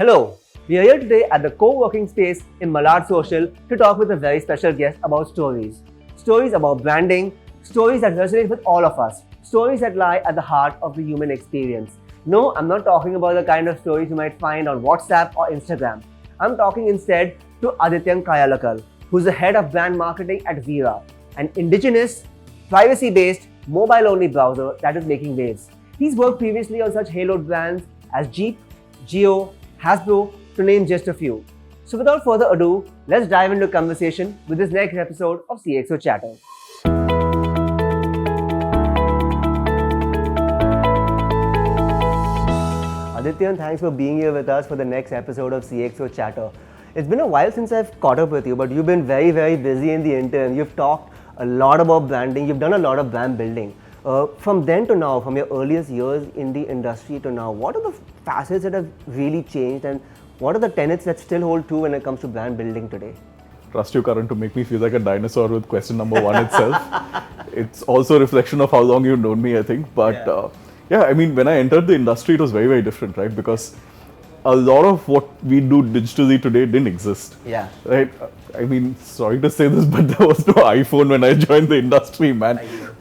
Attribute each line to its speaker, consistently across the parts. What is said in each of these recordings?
Speaker 1: Hello, we are here today at the co-working space in Malad Social to talk with a very special guest about stories. Stories about branding, stories that resonate with all of us, stories that lie at the heart of the human experience. No, I'm not talking about the kind of stories you might find on WhatsApp or Instagram. I'm talking instead to Adityan Kayalakal, who's the head of brand marketing at Veera, an indigenous, privacy-based, mobile-only browser that is making waves. He's worked previously on such haloed brands as Jeep, Geo, Hasbro, to name just a few. So without further ado, let's dive into conversation with this next episode of CXO Chatter. Adityan, thanks for being here with us for the next episode of CXO Chatter. It's been a while since I've caught up with you, but you've been very, very busy in the interim. You've talked a lot about branding. You've done a lot of brand building. From then to now, from your earliest years in the industry to now, what are the facets that have really changed and what are the tenets that still hold true when it comes to brand building today?
Speaker 2: Trust you, Karan, to make me feel like a dinosaur with question number one itself. It's also a reflection of how long you've known me, I think. But I mean, when I entered the industry, it was very, very different, right? Because a lot of what we do digitally today didn't exist.
Speaker 1: Yeah.
Speaker 2: Right? I mean, sorry to say this, but there was no iPhone when I joined the industry, man.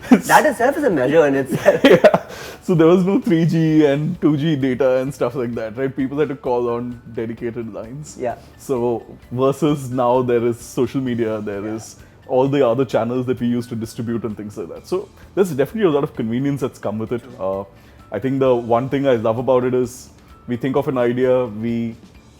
Speaker 1: That itself is a measure in itself.
Speaker 2: Yeah. So there was no 3G and 2G data and stuff like that, right? People had to call on dedicated lines.
Speaker 1: Yeah.
Speaker 2: So versus now there is social media, there is all the other channels that we use to distribute and things like that. So there's definitely a lot of convenience that's come with it. I think the one thing I love about it is we think of an idea, we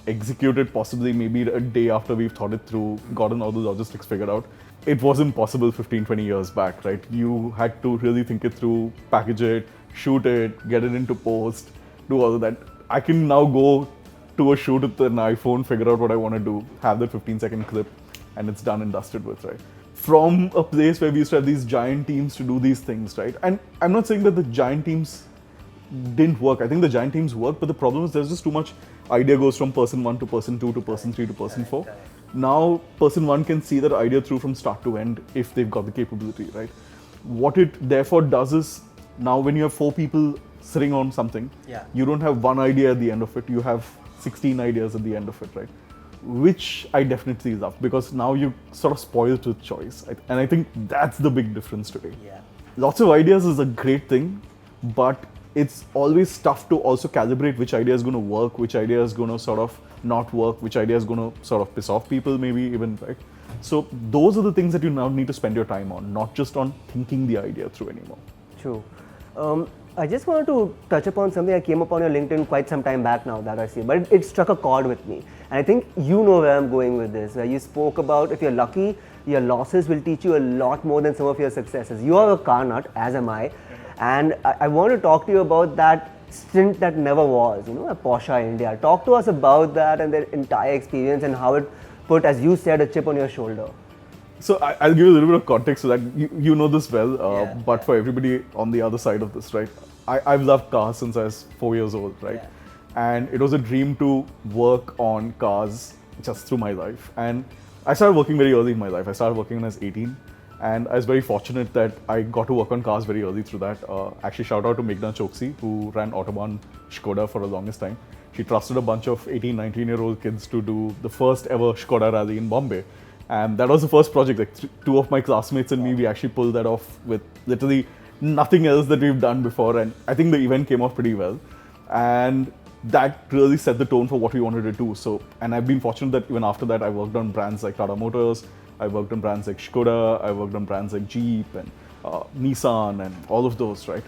Speaker 2: execute it possibly maybe a day after we've thought it through, gotten all the logistics figured out. It wasn't possible 15, 20 years back, right? You had to really think it through, package it, shoot it, get it into post, do all of that. I can now go to a shoot with an iPhone, figure out what I want to do, have that 15-second clip, and it's done and dusted with, right? From a place where we used to have these giant teams to do these things, right? And I'm not saying that the giant teams didn't work. I think the giant teams work, but the problem is there's just too much idea goes from person 1 to person 2 to person 3 to person 4. Now, person 1 can see that idea through from start to end if they've got the capability, right? What it therefore does is, now when you have 4 people sitting on something, you don't have one idea at the end of it, you have 16 ideas at the end of it, right? Which I definitely love, because now you sort of spoiled with choice. And I think that's the big difference today. Lots of ideas is a great thing, but it's always tough to also calibrate which idea is going to work, which idea is going to sort of not work, which idea is going to sort of piss off people maybe even, right? So those are the things that you now need to spend your time on, not just on thinking the idea through anymore.
Speaker 1: True. I just wanted to touch upon something I came upon your LinkedIn quite some time back now that I see, but it struck a chord with me. And I think you know where I'm going with this, where you spoke about if you're lucky, your losses will teach you a lot more than some of your successes. You are a car nut, as am I. And I want to talk to you about that stint that never was, at Porsche India. Talk to us about that and their entire experience and how it put, as you said, a chip on your shoulder.
Speaker 2: So I'll give you a little bit of context so that you know this well, but for everybody on the other side of this, right? I've loved cars since I was 4 years old, right? And it was a dream to work on cars just through my life. And I started working very early in my life. I started working when I was 18. And I was very fortunate that I got to work on cars very early through that. Actually, shout out to Meghna Choksi, who ran Autobahn Skoda for the longest time. She trusted a bunch of 18, 19-year-old kids to do the first ever Skoda rally in Bombay. And that was the first project. Like 2 of my classmates and me, we actually pulled that off with literally nothing else that we've done before. And I think the event came off pretty well. And that really set the tone for what we wanted to do. So, and I've been fortunate that even after that, I worked on brands like Tata Motors, I worked on brands like Skoda, I worked on brands like Jeep and Nissan and all of those, right?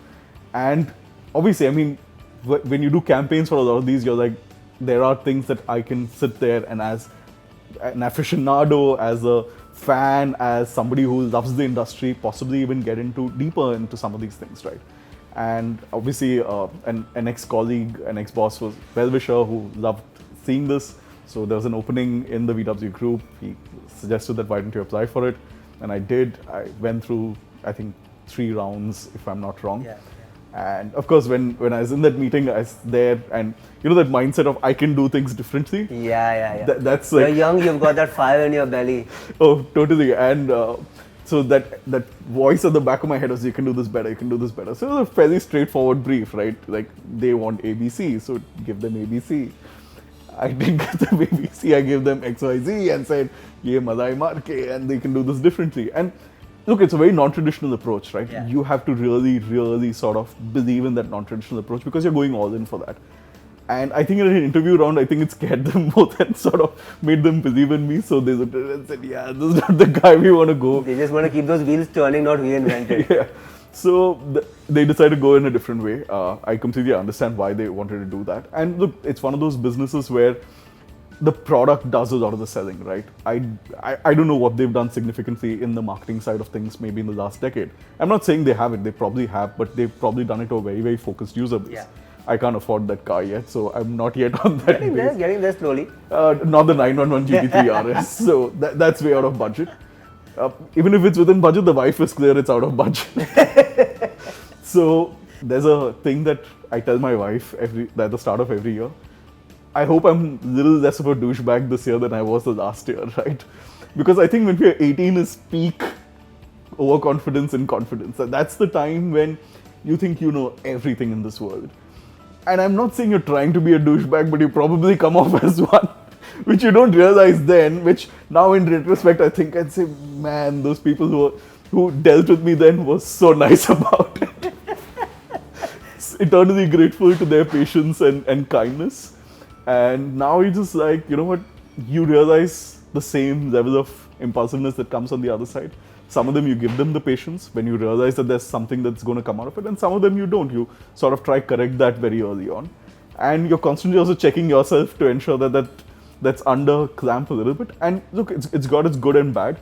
Speaker 2: And obviously, I mean, when you do campaigns for a lot of these, you're like, there are things that I can sit there and as an aficionado, as a fan, as somebody who loves the industry, possibly even get into deeper into some of these things, right? And obviously, an ex-colleague, an ex-boss was well-wisher who loved seeing this. So there was an opening in the VW group. He suggested that why don't you apply for it? And I did. I went through, I think, 3 rounds, if I'm not wrong. And of course, when I was in that meeting, I was there, and that mindset of I can do things differently. That's like,
Speaker 1: you're young, you've got that fire in your belly.
Speaker 2: Oh, totally. And so that voice at the back of my head was, you can do this better, you can do this better. So it was a fairly straightforward brief, right? Like, they want ABC, so give them ABC. I didn't get the BBC. I gave them XYZ and said, "Ye madai marke," and they can do this differently. And look, it's a very non-traditional approach, right?
Speaker 1: Yeah.
Speaker 2: You have to really, really sort of believe in that non-traditional approach because you're going all in for that. And I think in an interview round, I think it scared them more than sort of made them believe in me. So they looked at it and said, "Yeah, this is not the guy we want to go."
Speaker 1: They just want to keep those wheels turning, not reinvent it.
Speaker 2: Yeah. So they decided to go in a different way. I completely understand why they wanted to do that. And look, it's one of those businesses where the product does a lot of the selling, right? I don't know what they've done significantly in the marketing side of things, maybe in the last decade. I'm not saying they haven't, they probably have, but they've probably done it to a very, very focused user base.
Speaker 1: Yeah.
Speaker 2: I can't afford that car yet, so I'm not yet on that base.
Speaker 1: Getting there slowly.
Speaker 2: Not the 911 GT3 RS, so that's way out of budget. Even if it's within budget, the wife is clear it's out of budget. So there's a thing that I tell my wife at the start of every year. I hope I'm a little less of a douchebag this year than I was the last year, right? Because I think when we're 18 is peak overconfidence and confidence. And that's the time when you think you know everything in this world. And I'm not saying you're trying to be a douchebag, but you probably come off as one, which you don't realize then, which now in retrospect, I think I'd say, man, those people who dealt with me then was so nice about it. Eternally grateful to their patience and kindness. And now you're just like, you know what, you realize the same level of impulsiveness that comes on the other side. Some of them you give them the patience when you realize that there's something that's going to come out of it, and some of them you don't. You sort of try correct that very early on. And you're constantly also checking yourself to ensure that's under clamp a little bit. And look, it's got its good and bad.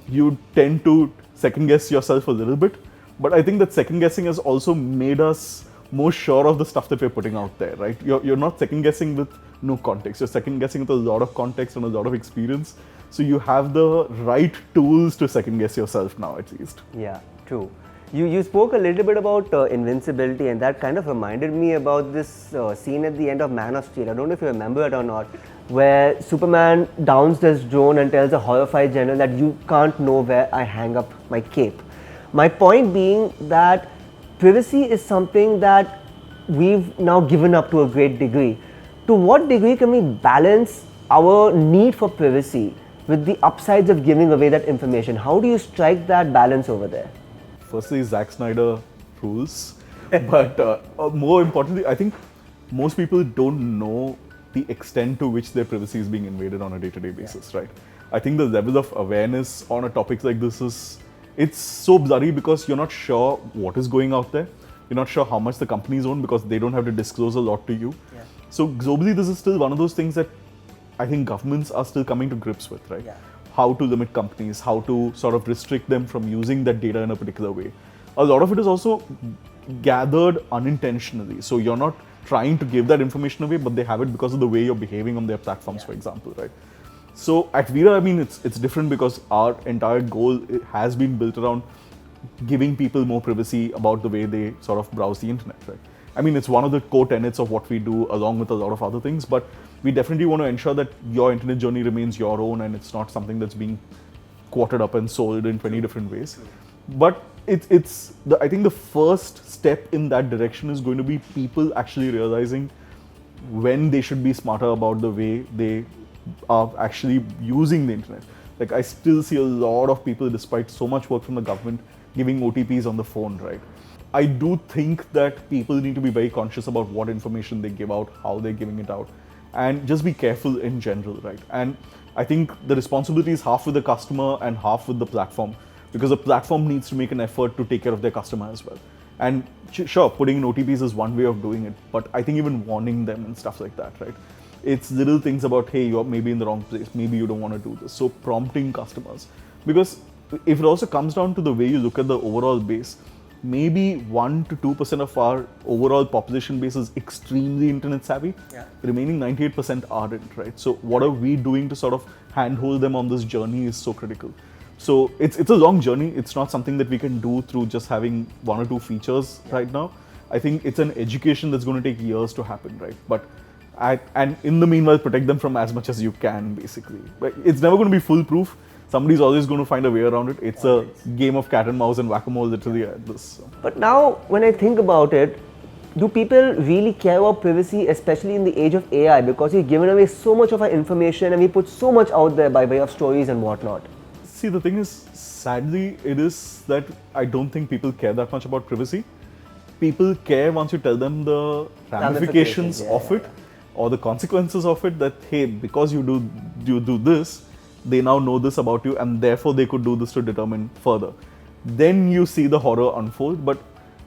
Speaker 2: You tend to second guess yourself a little bit, but I think that second guessing has also made us more sure of the stuff that we're putting out there, right? You're not second guessing with no context. You're second guessing with a lot of context and a lot of experience. So you have the right tools to second guess yourself now, at least.
Speaker 1: Yeah, true. You spoke a little bit about invincibility, and that kind of reminded me about this scene at the end of Man of Steel. I don't know if you remember it or not, where Superman downs his drone and tells a horrified general that you can't know where I hang up my cape. My point being that privacy is something that we've now given up to a great degree. To what degree can we balance our need for privacy with the upsides of giving away that information? How do you strike that balance over there?
Speaker 2: Firstly, Zack Snyder rules. But more importantly, I think most people don't know the extent to which their privacy is being invaded on a day-to-day basis, right? I think the level of awareness on a topic like this it's so blurry because you're not sure what is going out there. You're not sure how much the companies own because they don't have to disclose a lot to you. Yeah. So globally, this is still one of those things that I think governments are still coming to grips with, right? Yeah. How to limit companies, how to sort of restrict them from using that data in a particular way. A lot of it is also gathered unintentionally. So you're not trying to give that information away, but they have it because of the way you're behaving on their platforms, for example, right? So at Veera, I mean, it's different because our entire goal has been built around giving people more privacy about the way they sort of browse the internet, right? I mean, it's one of the core tenets of what we do along with a lot of other things, but we definitely want to ensure that your internet journey remains your own and it's not something that's being quartered up and sold in 20 different ways. But I think the first step in that direction is going to be people actually realizing when they should be smarter about the way they are actually using the internet. Like, I still see a lot of people, despite so much work from the government, giving OTPs on the phone, right? I do think that people need to be very conscious about what information they give out, how they're giving it out, and just be careful in general, right? And I think the responsibility is half with the customer and half with the platform, because the platform needs to make an effort to take care of their customer as well. And sure, putting in OTPs is one way of doing it, but I think even warning them and stuff like that, right? It's little things about, hey, you're maybe in the wrong place, maybe you don't want to do this. So prompting customers, because if it also comes down to the way you look at the overall base, maybe 1 to 2% of our overall population base is extremely internet savvy. Yeah. The remaining 98% aren't, right? So what are we doing to sort of handhold them on this journey is so critical. So it's a long journey. It's not something that we can do through just having 1 or 2 features right now. I think it's an education that's going to take years to happen, right? But and in the meanwhile, protect them from as much as you can, basically. But it's never going to be foolproof. Somebody's always going to find a way around it. It's a game of cat and mouse and whack-a-mole literally at this. So.
Speaker 1: But now, when I think about it, Do people really care about privacy, especially in the age of AI? Because we've given away so much of our information and we put so much out there by way of stories and whatnot.
Speaker 2: See, the thing is, sadly, it is that I don't think people care that much about privacy. People care once you tell them the ramifications of it or the consequences of it, that, hey, because you do this, they now know this about you and therefore they could do this to determine further. Then you see the horror unfold, but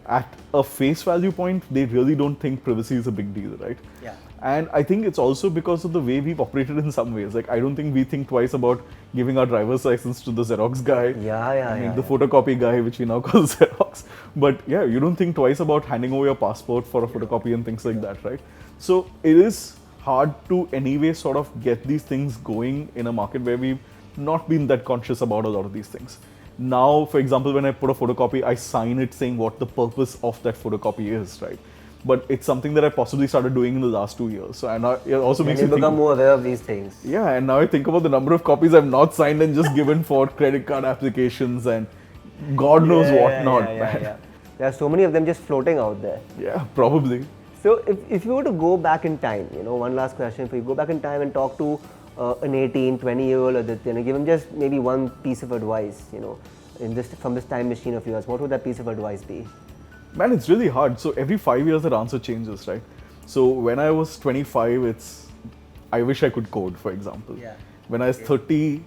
Speaker 2: at a face value point, they really don't think privacy is a big deal, right?
Speaker 1: Yeah.
Speaker 2: And I think it's also because of the way we've operated in some ways. Like, I don't think we think twice about giving our driver's license to the Xerox guy. The photocopy guy, which we now call Xerox. But yeah, you don't think twice about handing over your passport for a photocopy and things like that, right? So it is hard to anyway sort of get these things going in a market where we've not been that conscious about a lot of these things. Now, for example, when I put a photocopy, I sign it saying what the purpose of that photocopy is, right? But it's something that I possibly started doing in the last 2 years. So, and it also makes me
Speaker 1: become more aware of these things.
Speaker 2: Yeah, and now I think about the number of copies I've not signed and just given for credit card applications and God knows what not.
Speaker 1: There are so many of them just floating out there.
Speaker 2: Yeah, probably.
Speaker 1: So, if you were to go back in time, one last question for you, go back in time and talk to an 18, 20-year-old Adityan, give him just maybe one piece of advice, from this time machine of yours, what would that piece of advice be?
Speaker 2: Man, it's really hard. So every 5 years that answer changes, right? So when I was 25, I wish I could code, for example.
Speaker 1: Yeah.
Speaker 2: When I was 30,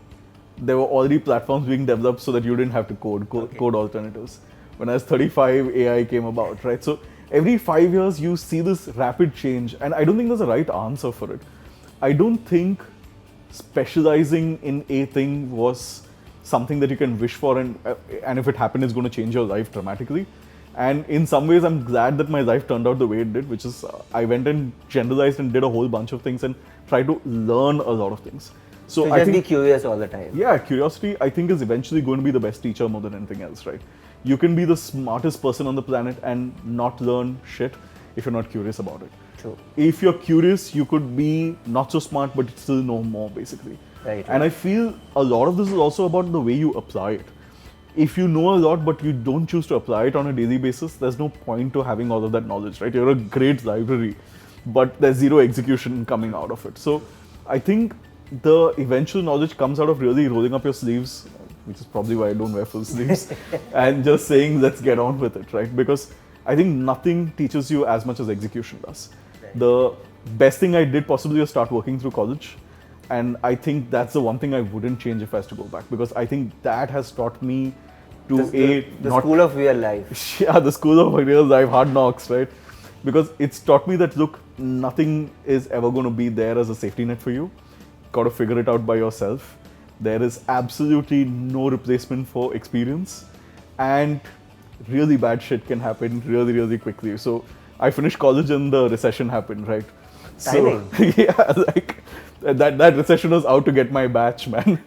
Speaker 2: there were already platforms being developed so that you didn't have to code alternatives. When I was 35, AI came about, right? So every 5 years you see this rapid change, and I don't think there's a right answer for it. I don't think specializing in a thing was something that you can wish for, and if it happened, it's going to change your life dramatically. And in some ways, I'm glad that my life turned out the way it did, which is I went and generalized and did a whole bunch of things and tried to learn a lot of things.
Speaker 1: So I think be curious all the time.
Speaker 2: Yeah, curiosity, I think, is eventually going to be the best teacher more than anything else, right? You can be the smartest person on the planet and not learn shit if you're not curious about it.
Speaker 1: True.
Speaker 2: If you're curious, you could be not so smart, but still know more, basically.
Speaker 1: Right.
Speaker 2: And I feel a lot of this is also about the way you apply it. If you know a lot, but you don't choose to apply it on a daily basis, there's no point to having all of that knowledge, right? You're a great library, but there's zero execution coming out of it. So I think the eventual knowledge comes out of really rolling up your sleeves, which is probably why I don't wear full sleeves, and just saying, let's get on with it, right? Because I think nothing teaches you as much as execution does. Right. The best thing I did possibly was start working through college. And I think that's the one thing I wouldn't change if I was to go back, because I think that has taught me to
Speaker 1: the school of real life.
Speaker 2: Yeah, the school of real life, hard knocks, right? Because it's taught me that, look, nothing is ever going to be there as a safety net for you. Got to figure it out by yourself. There is absolutely no replacement for experience, and really bad shit can happen really, really quickly. So I finished college and the recession happened, right?
Speaker 1: Timing.
Speaker 2: So yeah, like that recession was out to get my batch, man.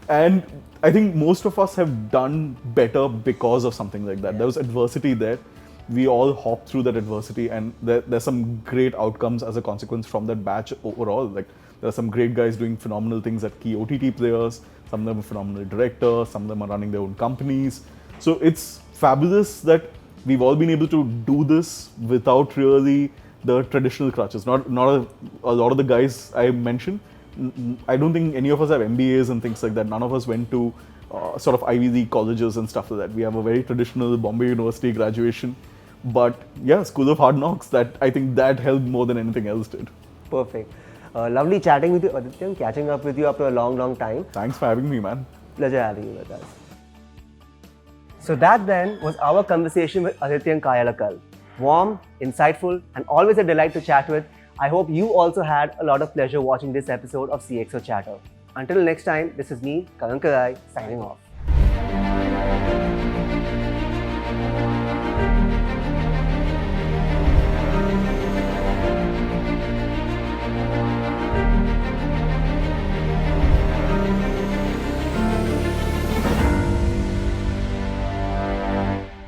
Speaker 2: And I think most of us have done better because of something like that. Yeah. There was adversity there. We all hopped through that adversity, and there's some great outcomes as a consequence from that batch overall. Like, there are some great guys doing phenomenal things at key OTT players. Some of them are phenomenal directors. Some of them are running their own companies. So it's fabulous that we've all been able to do this without really the traditional crutches. Not a lot of the guys I mentioned, I don't think any of us have MBAs and things like that. None of us went to sort of Ivy League colleges and stuff like that. We have a very traditional Bombay University graduation. But yeah, School of Hard Knocks, that I think that helped more than anything else did.
Speaker 1: Perfect. Lovely chatting with you, Adityan, catching up with you after a long, long time.
Speaker 2: Thanks for having me, man.
Speaker 1: Pleasure having you with us. So that then was our conversation with Adityan Kayalakal. Warm, insightful, and always a delight to chat with. I hope you also had a lot of pleasure watching this episode of CXO Chatter. Until next time, this is me, Karan Karai, signing off.